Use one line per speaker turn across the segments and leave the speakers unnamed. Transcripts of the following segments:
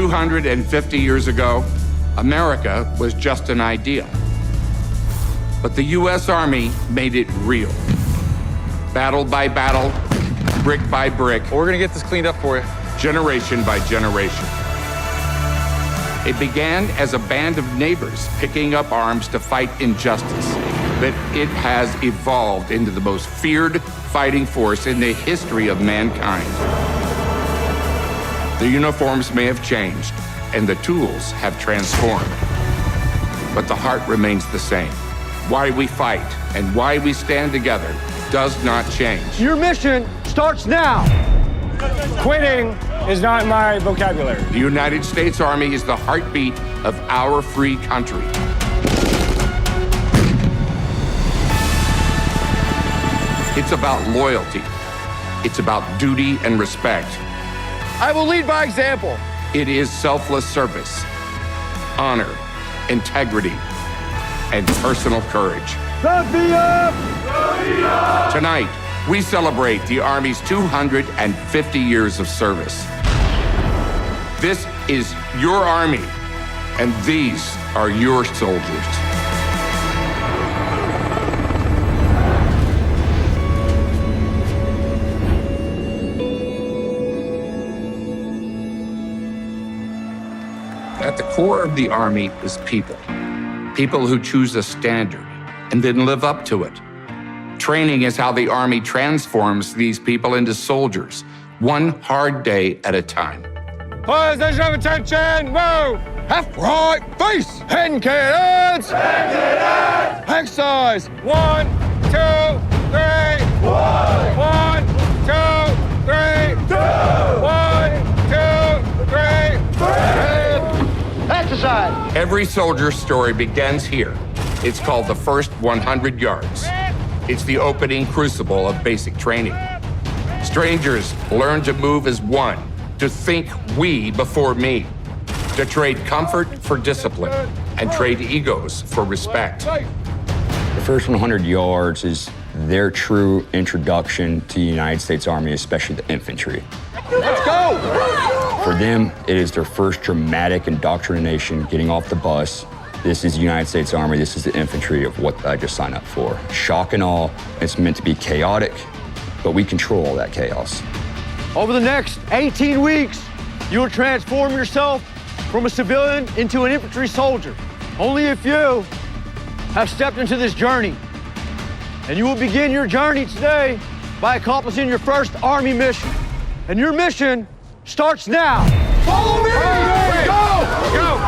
250 years ago, America was just an idea. But the U.S. Army made it real. Battle by battle, brick by brick.
We're gonna get this cleaned up for you.
Generation by generation. It began as a band of neighbors picking up arms to fight injustice, but it has evolved into the most feared fighting force in the history of mankind. The uniforms may have changed, and the tools have transformed, but the heart remains the same. Why we fight and why we stand together does not change.
Your mission starts now.
Quitting is not in my vocabulary.
The United States Army is the heartbeat of our free country. It's about loyalty. It's about duty and respect.
I will lead by example.
It is selfless service, honor, integrity, and personal courage. Tonight, we celebrate the Army's 250 years of service. This is your Army, and these are your soldiers. At the core of the Army is people. People who choose a standard and then live up to it. Training is how the Army transforms these people into soldiers, one hard day at a time.
Position of attention, move!
Half right, face, hand cannons!
Hand cannons!
Exercise!
1, 2, 3! 1, 2, 3! 2! 1, 2, 3! 3!
Exercise!
Every soldier's story begins here. It's called the first 100 yards. It's the opening crucible of basic training. Strangers learn to move as one, to think we before me, to trade comfort for discipline, and trade egos for respect.
The first 100 yards is their true introduction to the United States Army, especially the infantry.
Let's go!
For them, it is their first dramatic indoctrination getting off the bus. This is the United States Army, this is the infantry of what I just signed up for. Shock and awe, it's meant to be chaotic, but we control all that chaos.
Over the next 18 weeks, you will transform yourself from a civilian into an infantry soldier. Only if you have stepped into this journey. And you will begin your journey today by accomplishing your first Army mission. And your mission starts now. Follow me!
Go! Go!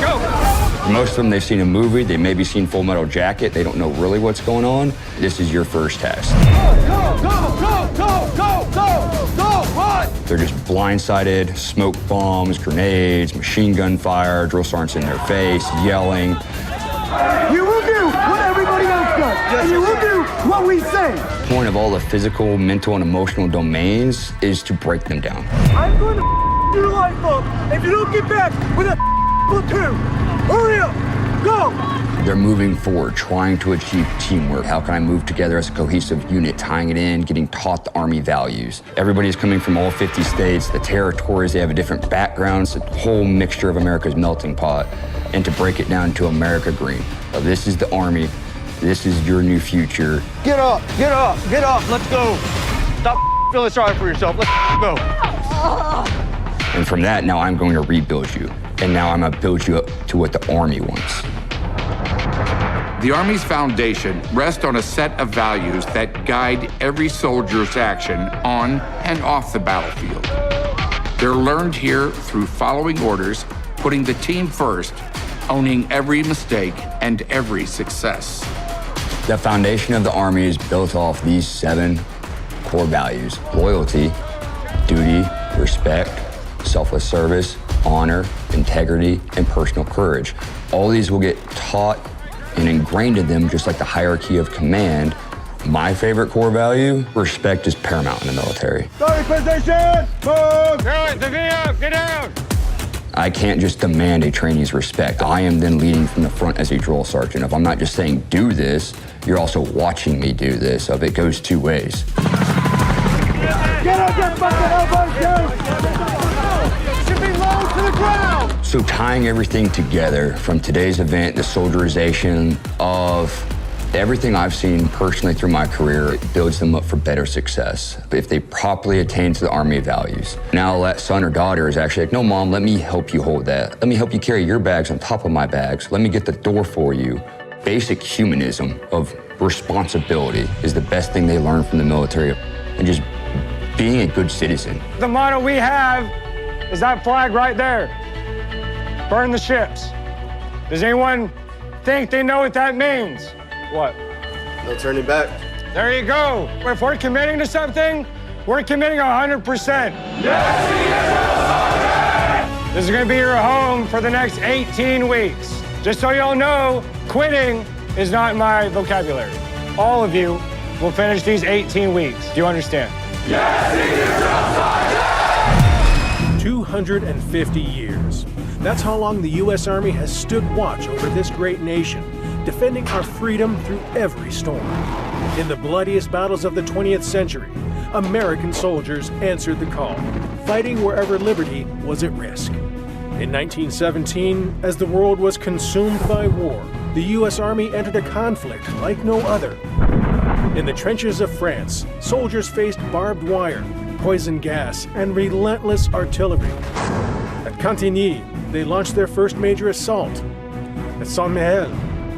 Go!
Most of them, they've seen a movie, they maybe seen Full Metal Jacket, they don't know really what's going on. This is your first test.
Go, go, go, go, go, go, go, run!
They're just blindsided, smoke bombs, grenades, machine gun fire, drill sergeants in their face, yelling.
You will do what everybody else does, and you will do what we say.
The point of all the physical, mental, and emotional domains is to break them down.
I'm going to your life up if you don't get back with a platoon. Hurry up! Go!
They're moving forward, trying to achieve teamwork. How can I move together as a cohesive unit, tying it in, getting taught the Army values? Everybody's coming from all 50 states, the territories, they have a different backgrounds, a whole mixture of America's melting pot. And to break it down to America Green. This is the Army, this is your new future.
Get up, get up, get up, let's go. Stop feeling sorry for yourself, let's go.
And from that, now I'm going to rebuild you. And now I'm going to build you up to what the Army wants.
The Army's foundation rests on a set of values that guide every soldier's action on and off the battlefield. They're learned here through following orders, putting the team first, owning every mistake and every success.
The foundation of the Army is built off these 7 core values: loyalty, duty, respect, selfless service, honor, integrity, and personal courage. All these will get taught and ingrained in them just like the hierarchy of command. My favorite core value, respect, is paramount in the military.
Starting position! Move!
Get down!
I can't just demand a trainee's respect. I am then leading from the front as a drill sergeant. If I'm not just saying do this, you're also watching me do this. So it goes 2 ways.
Get up, get fucking elbows down! Should be low to the ground!
So tying everything together from today's event, the soldierization of everything I've seen personally through my career, it builds them up for better success if they properly attain to the Army values. Now that son or daughter is actually like, no, Mom, let me help you hold that. Let me help you carry your bags on top of my bags. Let me get the door for you. Basic humanism of responsibility is the best thing they learn from the military, and just being a good citizen.
The motto we have is that flag right there. Burn the ships. Does anyone think they know what that means? What?
No turning back.
There you go. If we're committing to something, we're committing 100%. Yes, this is going to be your home for the next 18 weeks. Just so y'all know, quitting is not in my vocabulary. All of you will finish these 18 weeks. Do you understand?
Yes,
250 years. That's how long the U.S. Army has stood watch over this great nation, defending our freedom through every storm. In the bloodiest battles of the 20th century, American soldiers answered the call, fighting wherever liberty was at risk. In 1917, as the world was consumed by war, the U.S. Army entered a conflict like no other. In the trenches of France, soldiers faced barbed wire, poison gas, and relentless artillery. At Cantigny, they launched their first major assault. At Saint-Mihiel,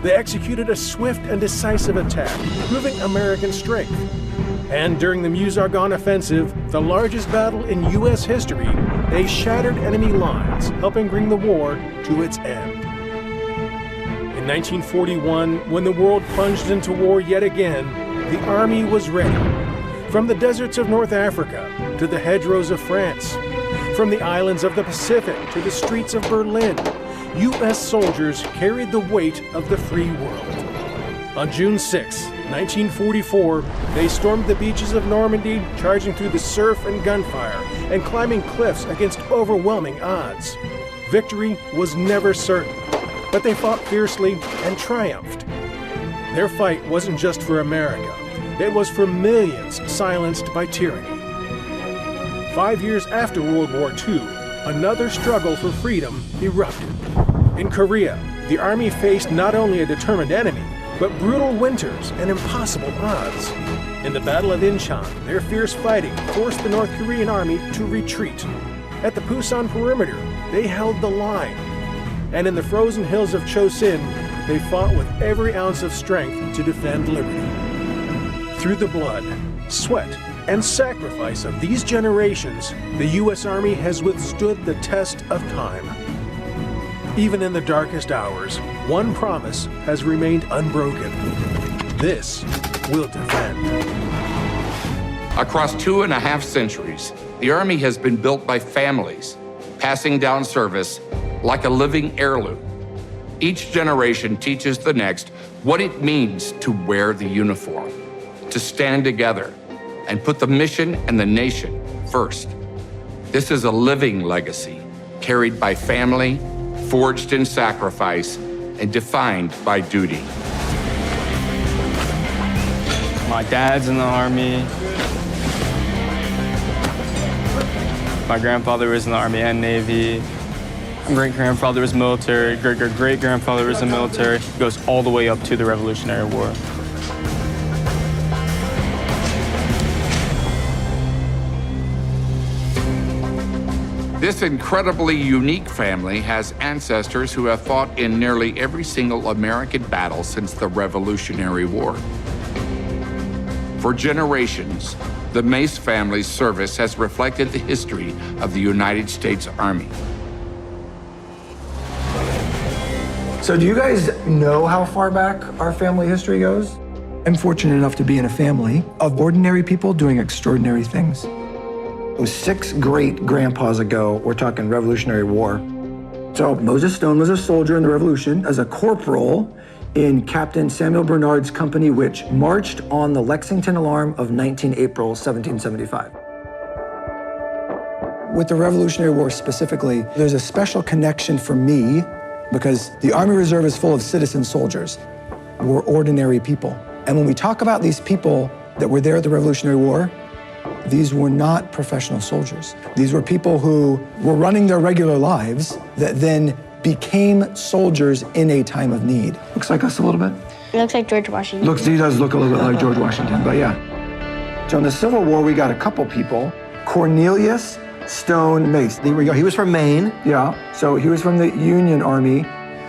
they executed a swift and decisive attack, proving American strength. And during the Meuse-Argonne offensive, the largest battle in U.S. history, they shattered enemy lines, helping bring the war to its end. In 1941, when the world plunged into war yet again, the Army was ready. From the deserts of North Africa to the hedgerows of France, from the islands of the Pacific to the streets of Berlin, U.S. soldiers carried the weight of the free world. On June 6, 1944, they stormed the beaches of Normandy, charging through the surf and gunfire and climbing cliffs against overwhelming odds. Victory was never certain, but they fought fiercely and triumphed. Their fight wasn't just for America. It was for millions silenced by tyranny. 5 years after World War II, another struggle for freedom erupted. In Korea, the Army faced not only a determined enemy, but brutal winters and impossible odds. In the Battle of Incheon, their fierce fighting forced the North Korean Army to retreat. At the Pusan perimeter, they held the line. And in the frozen hills of Chosin, they fought with every ounce of strength to defend liberty. Through the blood, sweat, and sacrifice of these generations, the U.S. Army has withstood the test of time. Even in the darkest hours, one promise has remained unbroken. This will defend.
Across 2.5 centuries, the Army has been built by families, passing down service like a living heirloom. Each generation teaches the next what it means to wear the uniform, to stand together, and put the mission and the nation first. This is a living legacy, carried by family, forged in sacrifice, and defined by duty.
My dad's in the Army. My grandfather was in the Army and Navy. My great-grandfather was military. Great-great-great-grandfather was in the military. It goes all the way up to the Revolutionary War.
This incredibly unique family has ancestors who have fought in nearly every single American battle since the Revolutionary War. For generations, the Mace family's service has reflected the history of the United States Army.
So do you guys know how far back our family history goes? I'm fortunate enough to be in a family of ordinary people doing extraordinary things. It was 6 great-grandpas ago, we're talking Revolutionary War. So Moses Stone was a soldier in the Revolution as a corporal in Captain Samuel Bernard's company, which marched on the Lexington Alarm of 19 April 1775. With the Revolutionary War specifically, there's a special connection for me because the Army Reserve is full of citizen soldiers. We're ordinary people. And when we talk about these people that were there at the Revolutionary War, These were not professional soldiers. These were people who were running their regular lives that then became soldiers in a time of need. Looks like us a little bit.
He looks like George Washington.
He does look a little bit like George Washington, but yeah. So in the Civil War, we got a couple people. Cornelius Stone Mace.
There we go. He was from Maine.
Yeah, so he was from the Union Army,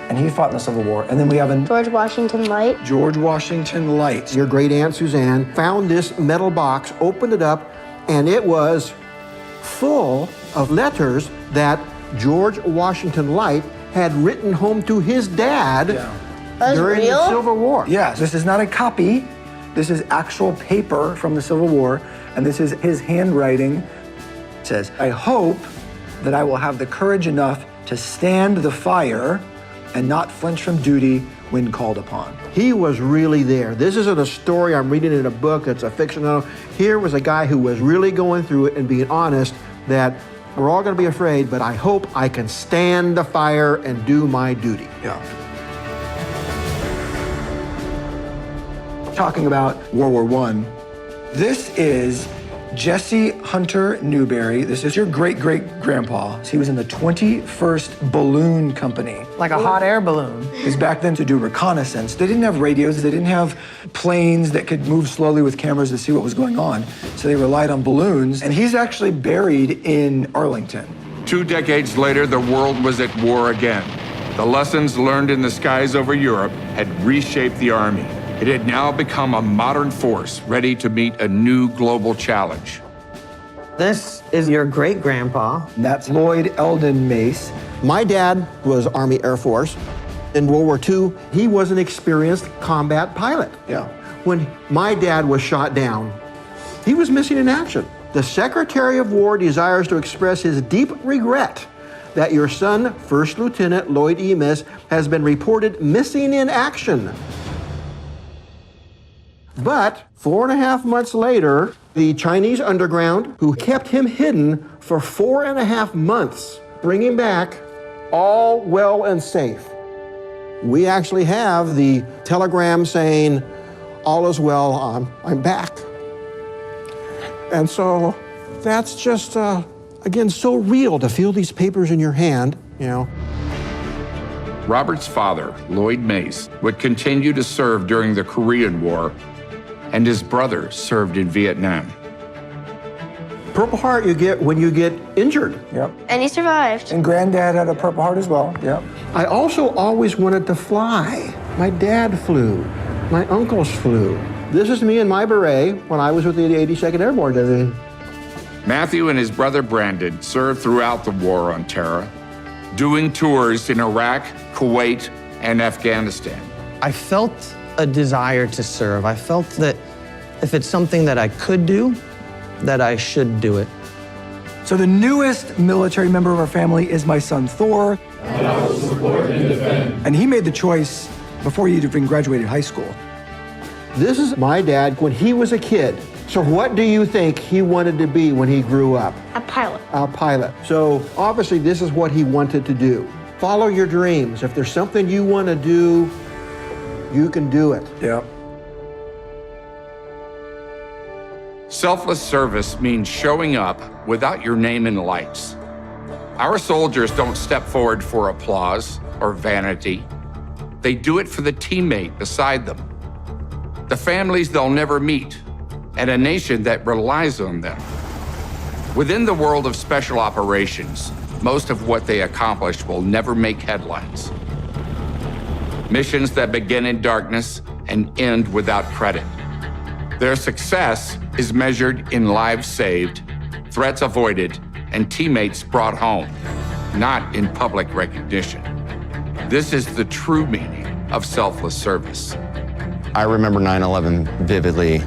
and he fought in the Civil War. And then we have
George Washington Light.
George Washington Light.
Your great aunt Suzanne found this metal box, opened it up, and it was full of letters that George Washington Light had written home to his dad during the Civil War.
Yes, this is not a copy. This is actual paper from the Civil War, and this is his handwriting. It says, I hope that I will have the courage enough to stand the fire and not flinch from duty when called upon.
He was really there. This isn't a story I'm reading in a book, it's a fictional. Here was a guy who was really going through it and being honest that we're all gonna be afraid, but I hope I can stand the fire and do my duty.
Yeah. Talking about World War I, this is Jesse Hunter Newberry. This is your great-great-grandpa. He was in the 21st Balloon Company.
Like a hot air balloon.
Because back then to do reconnaissance, they didn't have radios, they didn't have planes that could move slowly with cameras to see what was going on. So they relied on balloons, and he's actually buried in Arlington.
2 decades later, the world was at war again. The lessons learned in the skies over Europe had reshaped the Army. It had now become a modern force ready to meet a new global challenge.
This is your great-grandpa.
And that's Lloyd Eldon Mace.
My dad was Army Air Force. In World War II, he was an experienced combat pilot.
Yeah.
When my dad was shot down, he was missing in action. The Secretary of War desires to express his deep regret that your son, First Lieutenant Lloyd E. Mace, has been reported missing in action. But 4.5 months later, the Chinese underground, who kept him hidden for 4.5 months, bring him back, all well and safe. We actually have the telegram saying, all is well, I'm back. And so that's just, again, so real to feel these papers in your hand, you know.
Robert's father, Lloyd Mace, would continue to serve during the Korean War, and his brother served in Vietnam.
Purple Heart you get when you get injured.
Yep.
And he survived.
And Granddad had a Purple Heart as well. Yep.
I also always wanted to fly. My dad flew. My uncles flew. This is me in my beret when I was with the 82nd Airborne Division.
Matthew and his brother Brandon served throughout the War on Terror, doing tours in Iraq, Kuwait, and Afghanistan.
I felt a desire to serve. I felt that if it's something that I could do, that I should do it.
So the newest military member of our family is my son Thor.
And I will support and defend.
And he made the choice before he even graduated high school.
This is my dad when he was a kid. So what do you think he wanted to be when he grew up?
A pilot.
A pilot. So obviously this is what he wanted to do. Follow your dreams. If there's something you want to do, you can do it.
Yeah.
Selfless service means showing up without your name in lights. Our soldiers don't step forward for applause or vanity. They do it for the teammate beside them, the families they'll never meet, and a nation that relies on them. Within the world of special operations, most of what they accomplish will never make headlines. Missions that begin in darkness and end without credit. Their success is measured in lives saved, threats avoided, and teammates brought home, not in public recognition. This is the true meaning of selfless service.
I remember 9/11 vividly,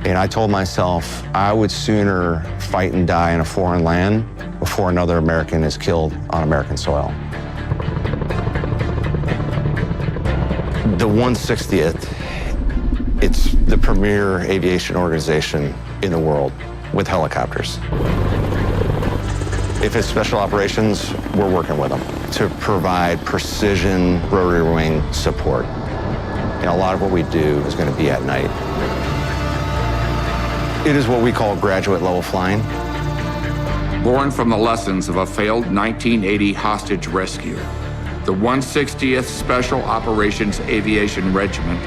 and I told myself I would sooner fight and die in a foreign land before another American is killed on American soil. The 160th, it's the premier aviation organization in the world with helicopters. If it's special operations, we're working with them to provide precision rotary wing support. And a lot of what we do is going to be at night. It is what we call graduate level flying.
Born from the lessons of a failed 1980 hostage rescue, the 160th Special Operations Aviation Regiment,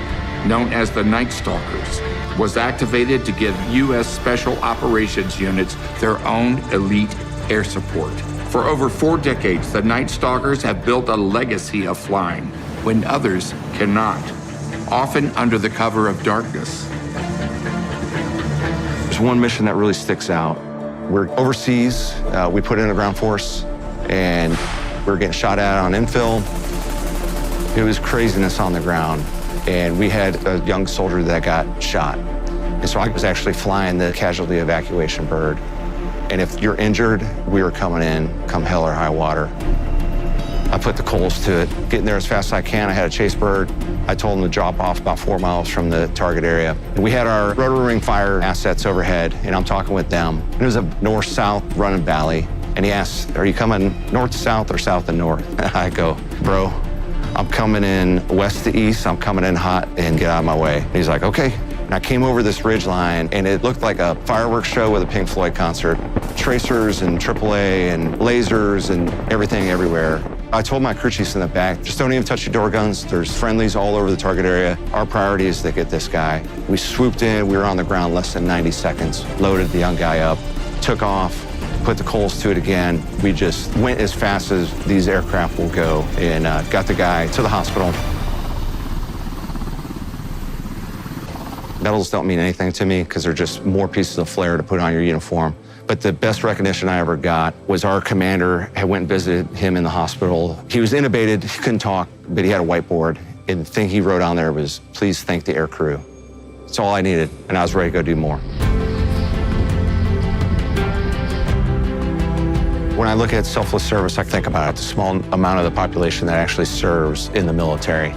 known as the Night Stalkers, was activated to give U.S. Special Operations units their own elite air support. For over 4 decades, the Night Stalkers have built a legacy of flying when others cannot, often under the cover of darkness.
There's one mission that really sticks out. We're overseas, we put in a ground force, and we're getting shot at on infill. It was craziness on the ground, and we had a young soldier that got shot. And so I was actually flying the casualty evacuation bird. And if you're injured, we were coming in, come hell or high water. I put the coals to it, getting there as fast as I can. I had a chase bird. I told him to drop off about 4 miles from the target area. We had our rotary wing fire assets overhead, and I'm talking with them. It was a north-south running valley, and he asked, are you coming north to south or south to north? I go, bro, I'm coming in west to east. I'm coming in hot, and get out of my way. And he's like, okay. And I came over this ridge line, and it looked like a fireworks show with a Pink Floyd concert. Tracers and AAA and lasers and everything everywhere. I told my crew chiefs in the back, just don't even touch your door guns. There's friendlies all over the target area. Our priority is to get this guy. We swooped in, we were on the ground less than 90 seconds, loaded the young guy up, took off, put the coals to it again. We just went as fast as these aircraft will go and got the guy to the hospital. Medals don't mean anything to me because they're just more pieces of flair to put on your uniform. But the best recognition I ever got was our commander had went and visited him in the hospital. He was intubated, he couldn't talk, but he had a whiteboard. And the thing he wrote on there was, please thank the air crew. That's all I needed, and I was ready to go do more. When I look at selfless service, I think about it, the small amount of the population that actually serves in the military.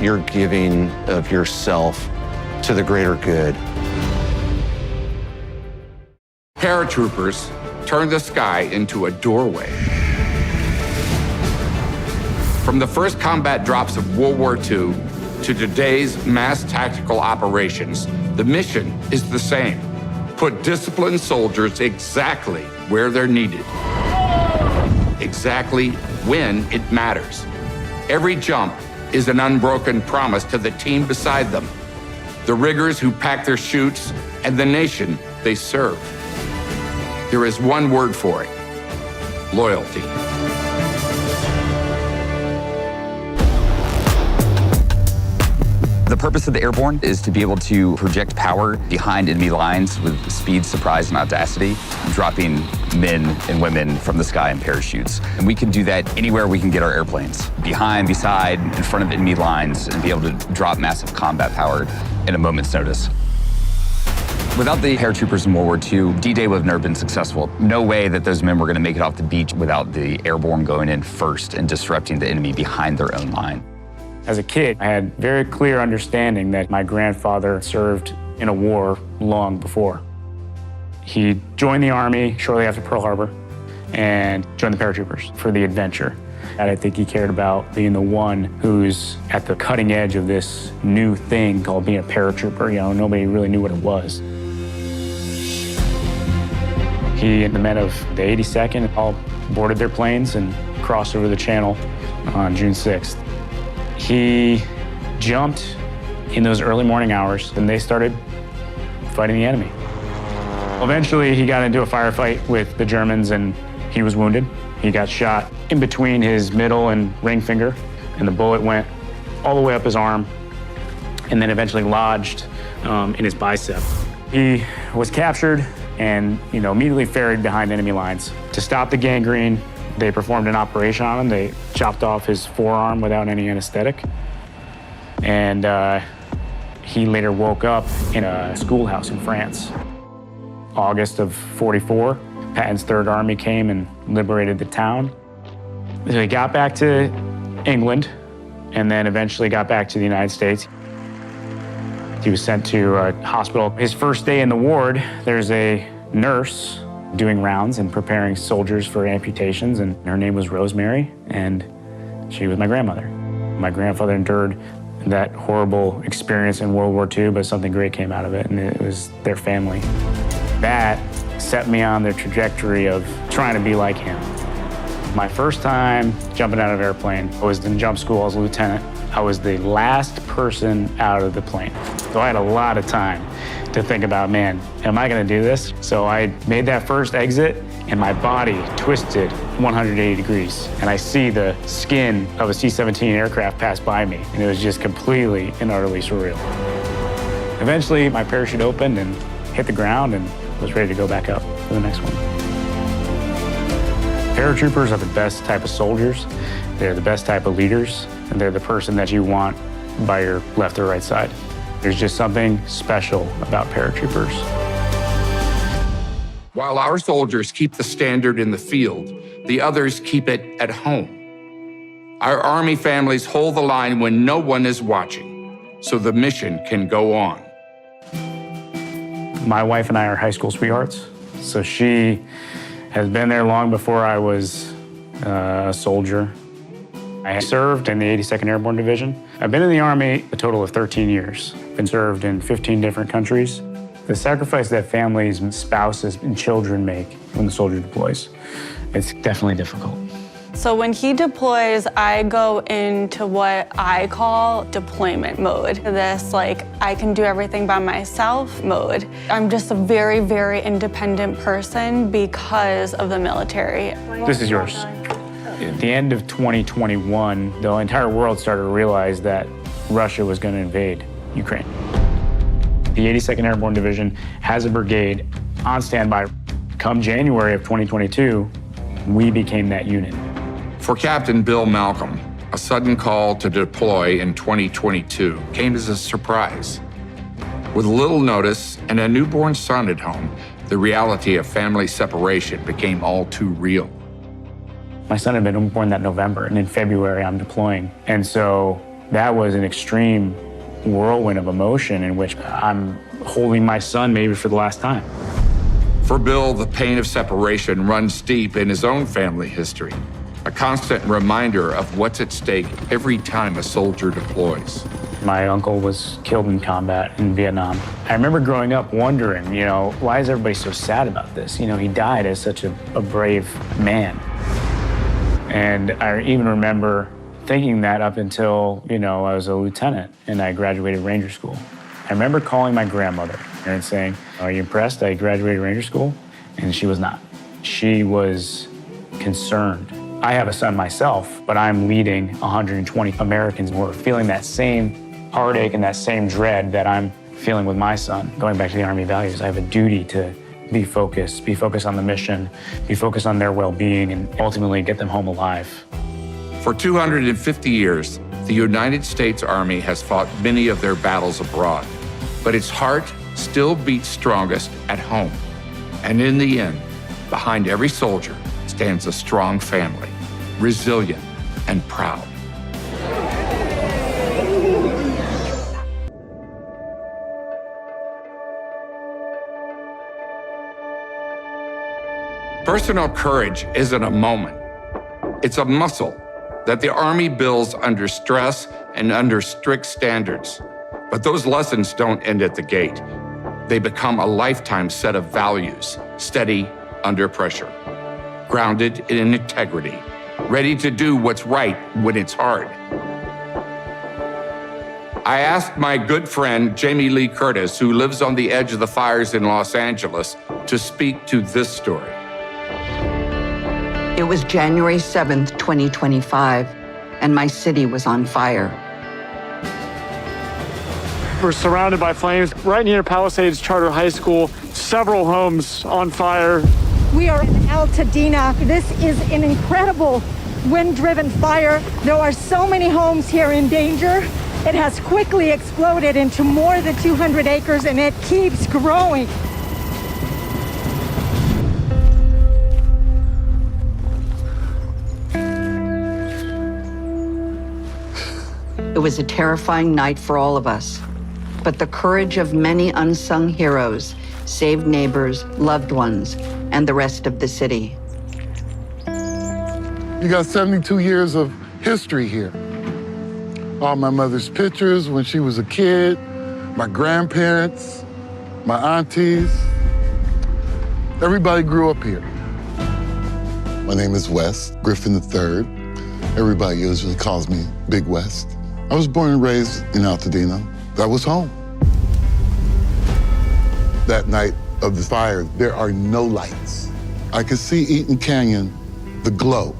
You're giving of yourself to the greater good.
Paratroopers turn the sky into a doorway. From the first combat drops of World War II to today's mass tactical operations, the mission is the same. Put disciplined soldiers exactly where they're needed. Exactly when it matters. Every jump is an unbroken promise to the team beside them, the riggers who pack their chutes, and the nation they serve. There is one word for it: loyalty.
The purpose of the airborne is to be able to project power behind enemy lines with speed, surprise, and audacity, dropping men and women from the sky in parachutes. And we can do that anywhere we can get our airplanes, behind, beside, in front of enemy lines, and be able to drop massive combat power in a moment's notice. Without the paratroopers in World War II, D-Day would have never been successful. No way that those men were going to make it off the beach without the airborne going in first and disrupting the enemy behind their own line.
As a kid, I had very clear understanding that my grandfather served in a war long before. He joined the Army shortly after Pearl Harbor and joined the paratroopers for the adventure. And I think he cared about being the one who's at the cutting edge of this new thing called being a paratrooper. You know, nobody really knew what it was. He and the men of the 82nd all boarded their planes and crossed over the channel on June 6th. He jumped in those early morning hours, and they started fighting the enemy. Eventually, he got into a firefight with the Germans, and he was wounded. He got shot in between his middle and ring finger, and the bullet went all the way up his arm, and then eventually lodged in his bicep. He was captured and immediately ferried behind enemy lines. To stop the gangrene, they performed an operation on him. They chopped off his forearm without any anesthetic. And he later woke up in a schoolhouse in France. August of '44, Patton's Third Army came and liberated the town. So he got back to England and then eventually got back to the United States. He was sent to a hospital. His first day in the ward, there's a nurse doing rounds and preparing soldiers for amputations, and her name was Rosemary, and she was my grandmother. My grandfather endured that horrible experience in World War II, but something great came out of it, and it was their family. That set me on the trajectory of trying to be like him. My first time jumping out of an airplane, I was in jump school, I was a lieutenant. I was the last person out of the plane. So I had a lot of time to think about, man, am I gonna do this? So I made that first exit and my body twisted 180 degrees. And I see the skin of a C-17 aircraft pass by me. And it was just completely and utterly surreal. Eventually, my parachute opened and hit the ground and was ready to go back up for the next one. Paratroopers are the best type of soldiers. They're the best type of leaders, and they're the person that you want by your left or right side. There's just something special about paratroopers.
While our soldiers keep the standard in the field, the others keep it at home. Our Army families hold the line when no one is watching, so the mission can go on.
My wife and I are high school sweethearts, so she has been there long before I was a soldier. I served in the 82nd Airborne Division. I've been in the Army a total of 13 years. Been served in 15 different countries. The sacrifice that families, spouses, and children make when the soldier deploys, it's definitely difficult.
So when he deploys, I go into what I call deployment mode. This, like, I can do everything by myself mode. I'm just a very, very independent person because of the military.
This is yours. At the end of 2021, the entire world started to realize that Russia was going to invade Ukraine. The 82nd Airborne Division has a brigade on standby. Come January of 2022, we became that unit.
For Captain Bill Malcolm, a sudden call to deploy in 2022 came as a surprise. With little notice and a newborn son at home, the reality of family separation became all too real.
My son had been born that November, and in February I'm deploying. And so that was an extreme whirlwind of emotion in which I'm holding my son maybe for the last time.
For Bill, the pain of separation runs deep in his own family history, a constant reminder of what's at stake every time a soldier deploys.
My uncle was killed in combat in Vietnam. I remember growing up wondering, why is everybody so sad about this? He died as such a brave man. And I even remember thinking that up until, I was a lieutenant and I graduated Ranger School. I remember calling my grandmother and saying, "Are you impressed I graduated Ranger School?" And she was not. She was concerned. I have a son myself, but I'm leading 120 Americans who are feeling that same heartache and that same dread that I'm feeling with my son. Going back to the Army values, I have a duty to be focused on the mission, be focused on their well-being, and ultimately get them home alive.
For 250 years, the United States Army has fought many of their battles abroad, but its heart still beats strongest at home. And in the end, behind every soldier stands a strong family, resilient and proud. Personal courage isn't a moment. It's a muscle that the Army builds under stress and under strict standards. But those lessons don't end at the gate. They become a lifetime set of values, steady under pressure, grounded in integrity, ready to do what's right when it's hard. I asked my good friend, Jamie Lee Curtis, who lives on the edge of the fires in Los Angeles, to speak to this story.
It was January 7th, 2025, and my city was on fire.
We're surrounded by flames right near Palisades Charter High School, several homes on fire.
We are in Altadena. This is an incredible wind-driven fire. There are so many homes here in danger. It has quickly exploded into more than 200 acres, and it keeps growing.
It was a terrifying night for all of us, but the courage of many unsung heroes saved neighbors, loved ones, and the rest of the city.
You got 72 years of history here. all my mother's pictures when she was a kid, my grandparents, my aunties. Everybody grew up here. My name is Wes Griffin III. Everybody usually calls me Big West. I was born and raised in Altadena. That was home. That night of the fire, there are no lights. I could see Eaton Canyon, the glow,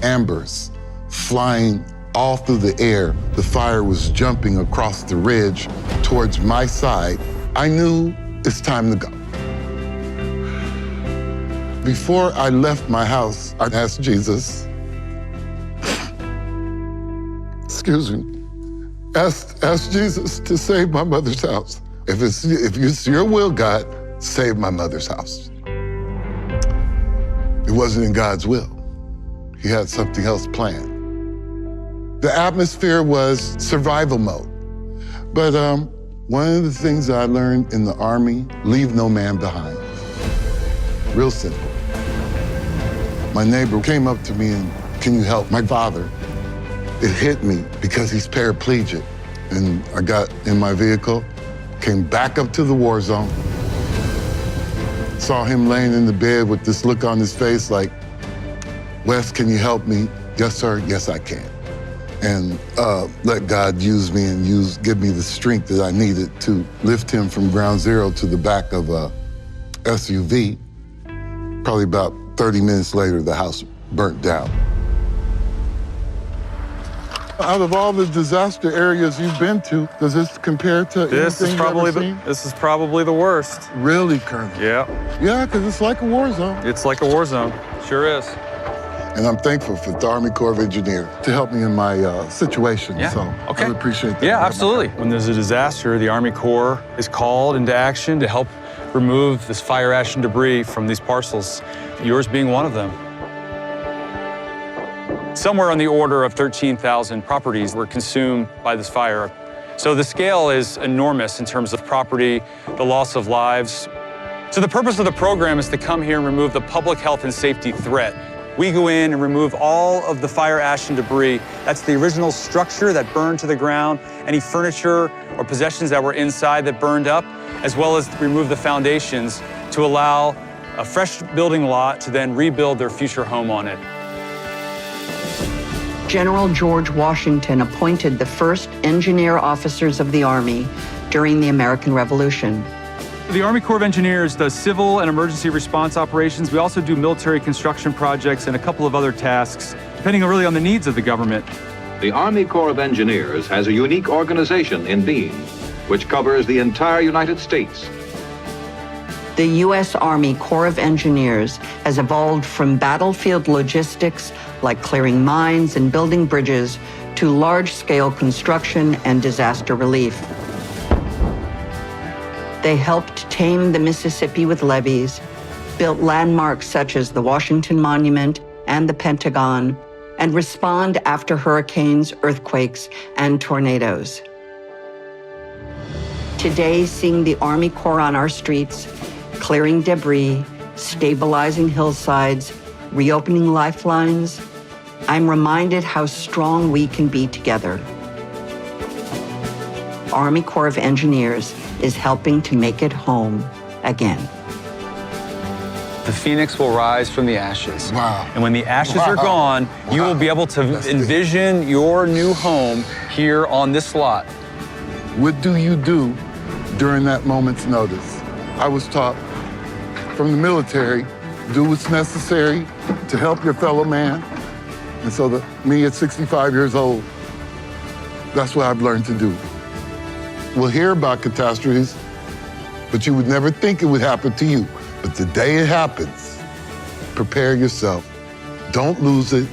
ambers flying all through the air. The fire was jumping across the ridge towards my side. I knew it's time to go. Before I left my house, I asked Jesus, excuse me, asked Jesus to save my mother's house. If it's your will, God, save my mother's house. It wasn't in God's will. He had something else planned. The atmosphere was survival mode. But one of the things I learned in the Army, leave no man behind. Real simple. My neighbor came up to me and, can you help my father? It hit me because he's paraplegic. And I got in my vehicle, came back up to the war zone, saw him laying in the bed with this look on his face like, Wes, can you help me? Yes, sir, yes, I can. And let God use me and give me the strength that I needed to lift him from ground zero to the back of a SUV. Probably about 30 minutes later, the house burnt down. Out of all the disaster areas you've been to, does this compare to
This is probably the worst.
Really, Colonel?
Yeah.
Yeah, because it's like a war zone.
It's like a war zone. Sure is.
And I'm thankful for the Army Corps of Engineers to help me in my situation.
Yeah.
So
Okay.
I appreciate that.
Yeah, absolutely. When there's a disaster, the Army Corps is called into action to help remove this fire ash and debris from these parcels, yours being one of them. Somewhere on the order of 13,000 properties were consumed by this fire. So the scale is enormous in terms of property, the loss of lives. So the purpose of the program is to come here and remove the public health and safety threat. We go in and remove all of the fire ash and debris. That's the original structure that burned to the ground, any furniture or possessions that were inside that burned up, as well as remove the foundations to allow a fresh building lot to then rebuild their future home on it.
General George Washington appointed the first engineer officers of the Army during the American Revolution.
The Army Corps of Engineers does civil and emergency response operations. We also do military construction projects and a couple of other tasks, depending really on the needs of the government.
The Army Corps of Engineers has a unique organization in being, which covers the entire United States.
The U.S. Army Corps of Engineers has evolved from battlefield logistics, like clearing mines and building bridges, to large-scale construction and disaster relief. They helped tame the Mississippi with levees, built landmarks such as the Washington Monument and the Pentagon, and respond after hurricanes, earthquakes, and tornadoes. Today, seeing the Army Corps on our streets, clearing debris, stabilizing hillsides, reopening lifelines, I'm reminded how strong we can be together. Army Corps of Engineers is helping to make it home again.
The phoenix will rise from the ashes.
Wow.
And when the ashes are gone, you will be able to envision your new home here on this lot.
What do you do during that moment's notice? I was taught from the military, do what's necessary to help your fellow man. And so me at 65 years old, that's what I've learned to do. We'll hear about catastrophes, but you would never think it would happen to you. But the day it happens, prepare yourself. Don't lose it.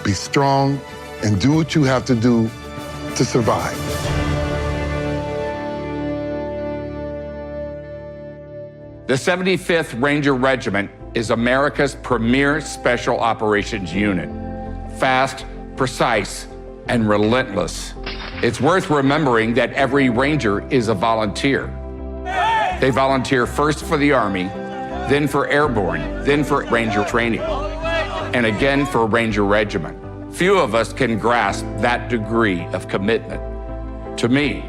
Be strong and do what you have to do to survive.
The 75th Ranger Regiment is America's premier special operations unit. Fast, precise, and relentless. It's worth remembering that every Ranger is a volunteer. They volunteer first for the Army, then for Airborne, then for Ranger training, and again for Ranger Regiment. Few of us can grasp that degree of commitment. To me,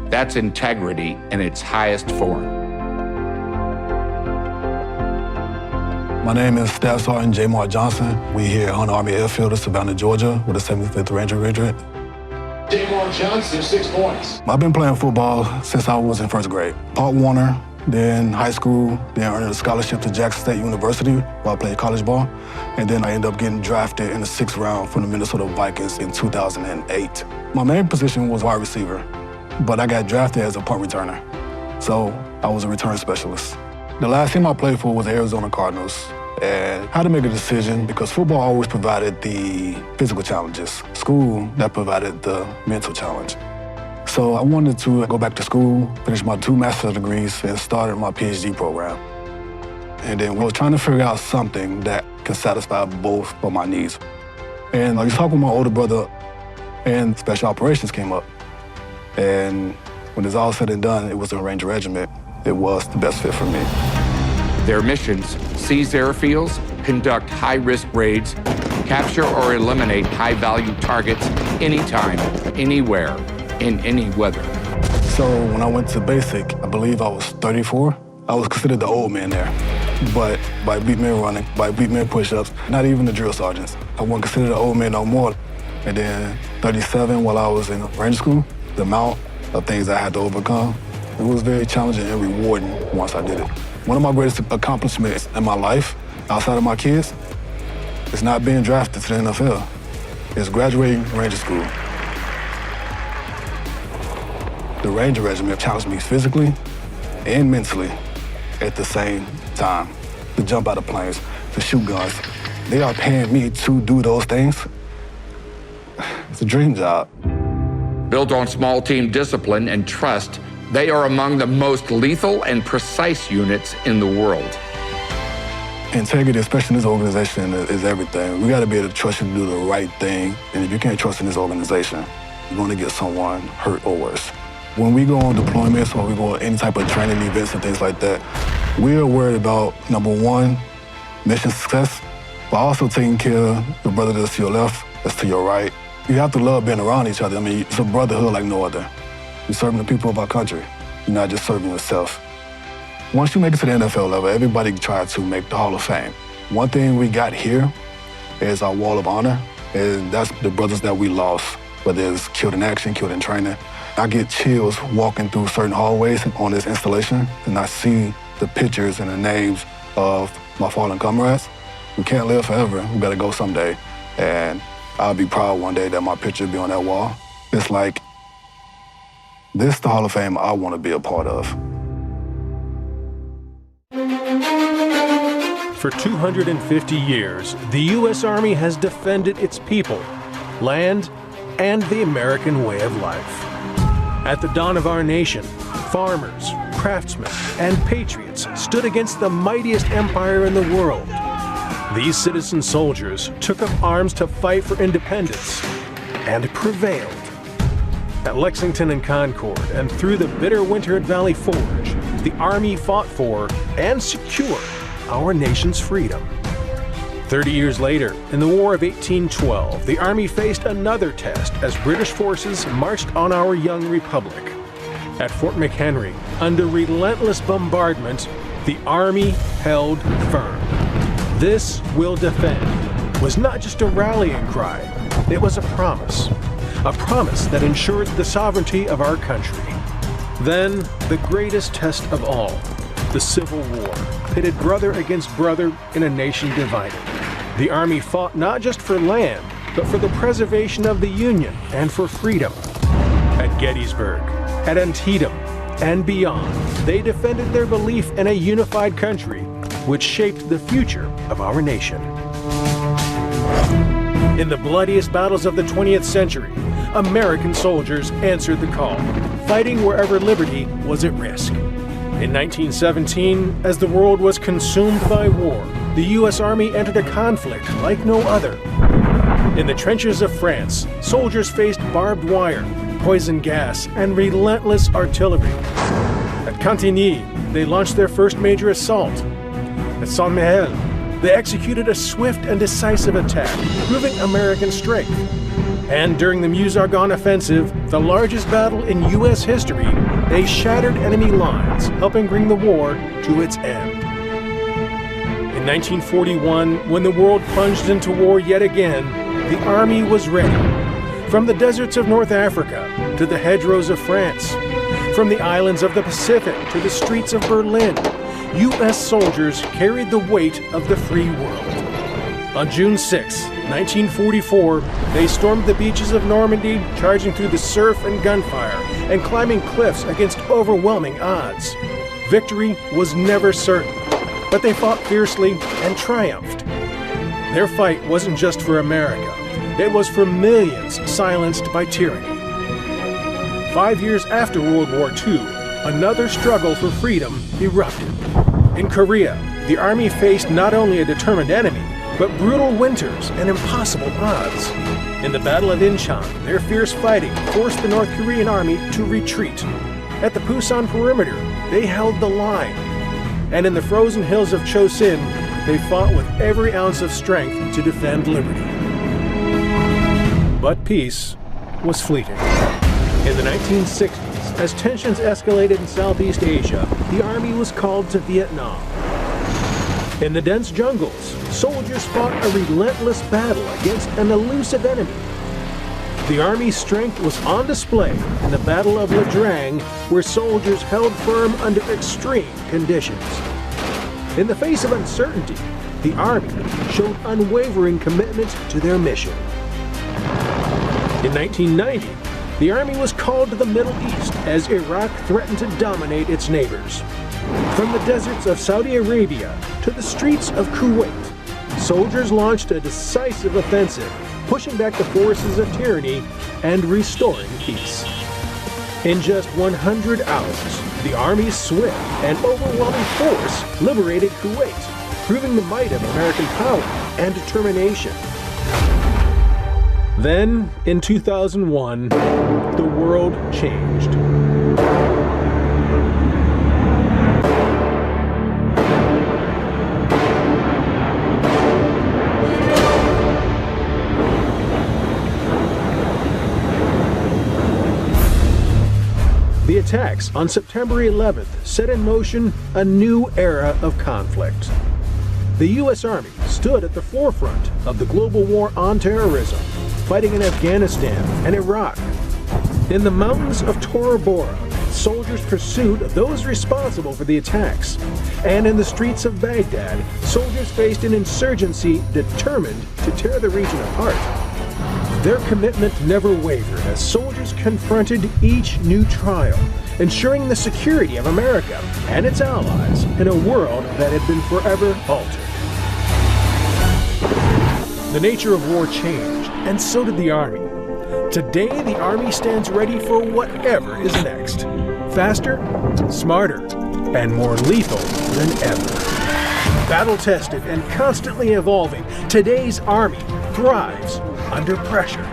that's integrity in its highest form.
My name is Staff Sergeant J. Mark Johnson. We here at Hunt Army Airfield in Savannah, Georgia, with the 75th Ranger Regiment.
J. Mark Johnson, 6 points.
I've been playing football since I was in first grade. Pop Warner, then high school, then earning a scholarship to Jackson State University where I played college ball. And then I ended up getting drafted in the 6th round from the Minnesota Vikings in 2008. My main position was wide receiver, but I got drafted as a punt returner. So I was a return specialist. The last team I played for was the Arizona Cardinals. And I had to make a decision because football always provided the physical challenges. School, that provided the mental challenge. So I wanted to go back to school, finish my 2 master's degrees, and started my PhD program. And then we were trying to figure out something that can satisfy both of my needs. And I was talking with my older brother, and special operations came up. And when it's all said and done, it was the Ranger Regiment. It was the best fit for me.
Their missions: seize airfields, conduct high-risk raids, capture or eliminate high-value targets anytime, anywhere, in any weather.
So when I went to basic, I believe I was 34. I was considered the old man there. But by beat men running, by beat men push-ups, not even the drill sergeants. I wasn't considered the old man no more. And then 37, while I was in Ranger school, the amount of things I had to overcome, it was very challenging and rewarding once I did it. One of my greatest accomplishments in my life, outside of my kids, is not being drafted to the NFL. It's graduating Ranger school. The Ranger Regiment challenged me physically and mentally at the same time. To jump out of planes, to shoot guns. They are paying me to do those things. It's a dream job.
Built on small team discipline and trust, they are among the most lethal and precise units in the world.
Integrity, especially in this organization, is everything. We gotta be able to trust you to do the right thing. And if you can't trust in this organization, you're gonna get someone hurt or worse. When we go on deployments or we go on any type of training events and things like that, we are worried about, number one, mission success, but also taking care of the brother that's to your left, that's to your right. You have to love being around each other. I mean, it's a brotherhood like no other. You're serving the people of our country. You're not just serving yourself. Once you make it to the NFL level, everybody tries to make the Hall of Fame. One thing we got here is our wall of honor, and that's the brothers that we lost, whether it's killed in action, killed in training. I get chills walking through certain hallways on this installation, and I see the pictures and the names of my fallen comrades. We can't live forever. We gotta go someday. And I'll be proud one day that my picture will be on that wall. It's like, this is the Hall of Fame I want to be a part of.
For 250 years, the U.S. Army has defended its people, land, and the American way of life. At the dawn of our nation, farmers, craftsmen, and patriots stood against the mightiest empire in the world. These citizen soldiers took up arms to fight for independence and prevailed. At Lexington and Concord and through the bitter winter at Valley Forge, the Army fought for and secured our nation's freedom. 30 years later, in the War of 1812, the Army faced another test as British forces marched on our young republic. At Fort McHenry, under relentless bombardment, the Army held firm. "This will defend" was not just a rallying cry, it was a promise that ensured the sovereignty of our country. Then, the greatest test of all, the Civil War, pitted brother against brother in a nation divided. The Army fought not just for land, but for the preservation of the Union and for freedom. At Gettysburg, at Antietam, and beyond, they defended their belief in a unified country, which shaped the future of our nation. In the bloodiest battles of the 20th century, American soldiers answered the call, fighting wherever liberty was at risk. In 1917, as the world was consumed by war, the U.S. Army entered a conflict like no other. In the trenches of France, soldiers faced barbed wire, poison gas, and relentless artillery. At Cantigny, they launched their first major assault. At Saint-Mihiel, They executed a swift and decisive attack, proving American strength. And during the Meuse-Argonne Offensive, the largest battle in U.S. history, they shattered enemy lines, helping bring the war to its end. In 1941, when the world plunged into war yet again, the Army was ready. From the deserts of North Africa to the hedgerows of France, from the islands of the Pacific to the streets of Berlin, U.S. soldiers carried the weight of the free world. On June 6, 1944, they stormed the beaches of Normandy, charging through the surf and gunfire and climbing cliffs against overwhelming odds. Victory was never certain, but they fought fiercely and triumphed. Their fight wasn't just for America. It was for millions silenced by tyranny. 5 years after World War II, another struggle for freedom erupted. In Korea, the Army faced not only a determined enemy, but brutal winters and impossible odds. In the Battle of Incheon, their fierce fighting forced the North Korean Army to retreat. At the Pusan perimeter, they held the line. And in the frozen hills of Chosin, they fought with every ounce of strength to defend liberty. But peace was fleeting. In the 1960s, as tensions escalated in Southeast Asia, the Army was called to Vietnam. In the dense jungles, soldiers fought a relentless battle against an elusive enemy. The Army's strength was on display in the Battle of La Drang, where soldiers held firm under extreme conditions. In the face of uncertainty, the Army showed unwavering commitment to their mission. In 1990, the Army was called to the Middle East as Iraq threatened to dominate its neighbors. From the deserts of Saudi Arabia to the streets of Kuwait, soldiers launched a decisive offensive, pushing back the forces of tyranny and restoring peace. In just 100 hours, the Army's swift and overwhelming force liberated Kuwait, proving the might of American power and determination. Then, in 2001, the world changed. The attacks on September 11th set in motion a new era of conflict. The U.S. Army stood at the forefront of the global war on terrorism, fighting in Afghanistan and Iraq. In the mountains of Tora Bora, soldiers pursued those responsible for the attacks. And in the streets of Baghdad, soldiers faced an insurgency determined to tear the region apart. Their commitment never wavered as soldiers confronted each new trial, ensuring the security of America and its allies in a world that had been forever altered. The nature of war changed, and so did the Army. Today, the Army stands ready for whatever is next. Faster, smarter, and more lethal than ever. Battle-tested and constantly evolving, today's Army thrives under pressure.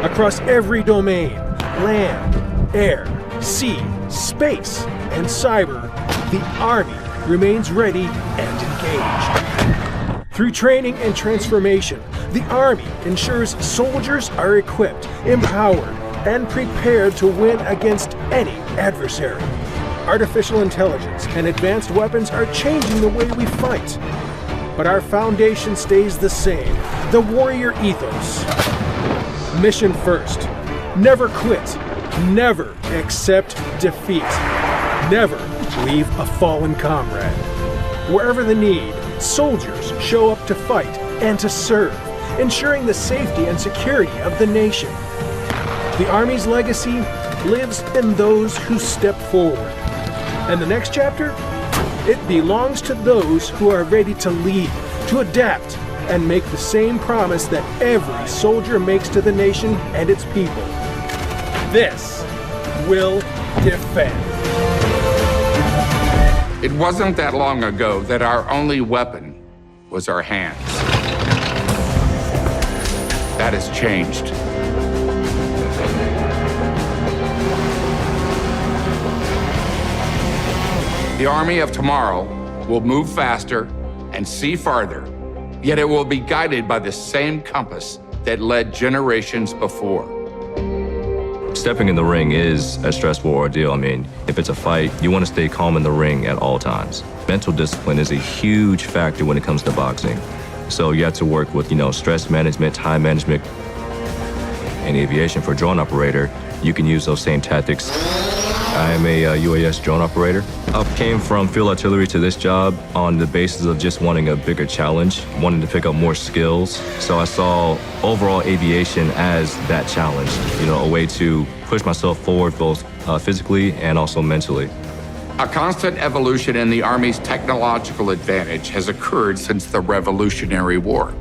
Across every domain, land, air, sea, space, and cyber, the Army remains ready and engaged. Through training and transformation, the Army ensures soldiers are equipped, empowered, and prepared to win against any adversary. Artificial intelligence and advanced weapons are changing the way we fight. But our foundation stays the same, the warrior ethos. Mission first. Never quit. Never accept defeat. Never leave a fallen comrade. Wherever the need, soldiers show up to fight and to serve, ensuring the safety and security of the nation. The Army's legacy lives in those who step forward. And the next chapter? It belongs to those who are ready to lead, to adapt, and make the same promise that every soldier makes to the nation and its people. This will defend.
It wasn't that long ago that our only weapon was our hands. That has changed. The Army of tomorrow will move faster and see farther. Yet it will be guided by the same compass that led generations before.
Stepping in the ring is a stressful ordeal. I mean, if it's a fight, you want to stay calm in the ring at all times. Mental discipline is a huge factor when it comes to boxing. So you have to work with, stress management, time management. In aviation, for drone operator, you can use those same tactics. I am a UAS drone operator. I came from field artillery to this job on the basis of just wanting a bigger challenge, wanting to pick up more skills. So I saw overall aviation as that challenge, a way to push myself forward both physically and also mentally.
A constant evolution in the Army's technological advantage has occurred since the Revolutionary War.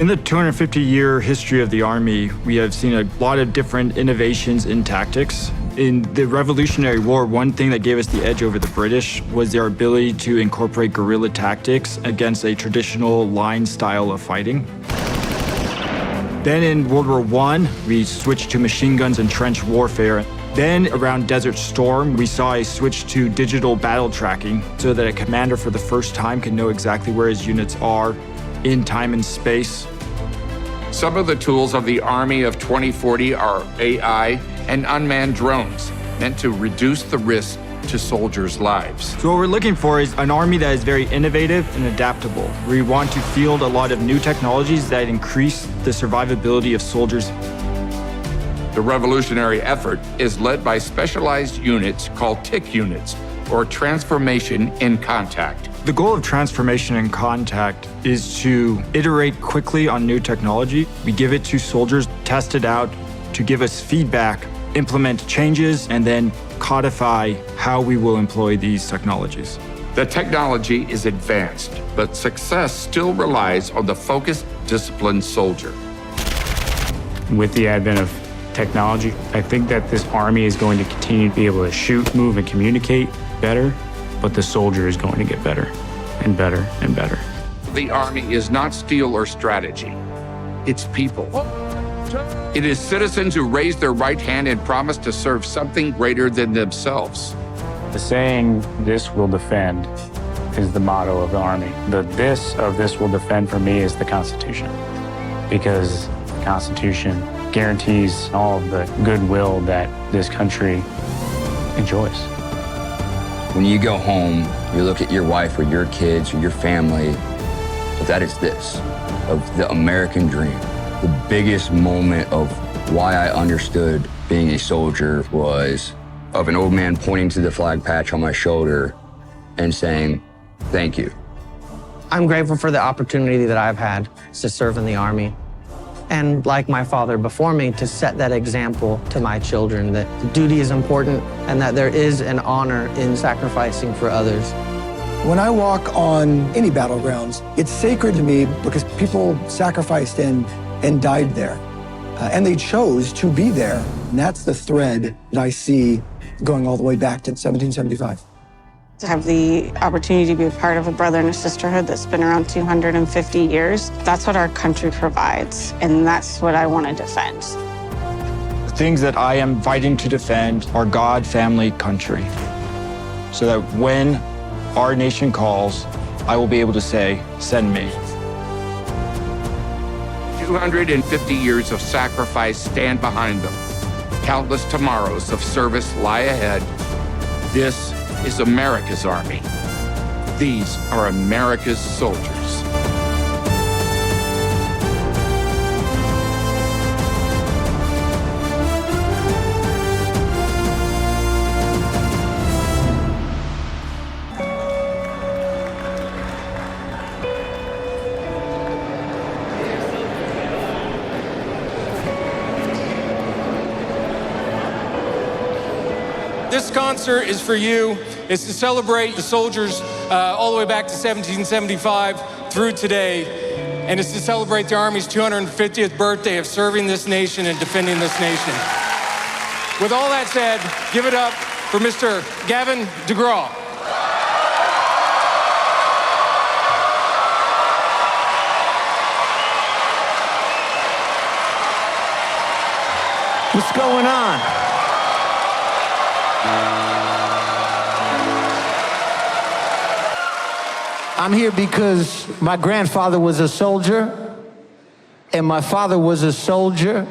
In the 250-year history of the Army, we have seen a lot of different innovations in tactics. In the Revolutionary War, one thing that gave us the edge over the British was their ability to incorporate guerrilla tactics against a traditional line style of fighting. Then in World War I, we switched to machine guns and trench warfare. Then around Desert Storm, we saw a switch to digital battle tracking so that a commander for the first time can know exactly where his units are in time and space.
Some of the tools of the Army of 2040 are AI and unmanned drones, meant to reduce the risk to soldiers' lives.
So what we're looking for is an army that is very innovative and adaptable. We want to field a lot of new technologies that increase the survivability of soldiers.
The revolutionary effort is led by specialized units called TIC units, or Transformation in Contact.
The goal of Transformation in Contact is to iterate quickly on new technology. We give it to soldiers, test it out, to give us feedback, implement changes, and then codify how we will employ these technologies.
The technology is advanced, but success still relies on the focused, disciplined soldier.
With the advent of technology, I think that this Army is going to continue to be able to shoot, move, and communicate better, but the soldier is going to get better and better and better.
The Army is not steel or strategy. It's people. It is citizens who raise their right hand and promise to serve something greater than themselves.
The saying, "This will defend," is the motto of the Army. The "this" of "this will defend" for me is the Constitution, because the Constitution guarantees all of the goodwill that this country enjoys.
When you go home, you look at your wife or your kids or your family, but that is this, of the American dream. The biggest moment of why I understood being a soldier was of an old man pointing to the flag patch on my shoulder and saying, "Thank you."
I'm grateful for the opportunity that I've had to serve in the Army. And like my father before me, to set that example to my children that duty is important and that there is an honor in sacrificing for others.
When I walk on any battlegrounds, it's sacred to me because people sacrificed and died there. And they chose to be there. And that's the thread that I see going all the way back to 1775.
To have the opportunity to be a part of a brother and a sisterhood that's been around 250 years, that's what our country provides, and that's what I want to defend.
The things that I am fighting to defend are God, family, country, so that when our nation calls, I will be able to say, "Send me."
250 years of sacrifice stand behind them. Countless tomorrows of service lie ahead. This is America's Army. These are America's soldiers.
This concert is for you. It's to celebrate the soldiers all the way back to 1775 through today. And it's to celebrate the Army's 250th birthday of serving this nation and defending this nation. With all that said, give it up for Mr. Gavin DeGraw.
What's going on?
I'm here because my grandfather was a soldier, and my father was a soldier,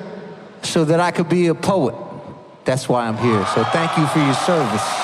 so that I could be a poet. That's why I'm here. So thank you for your service.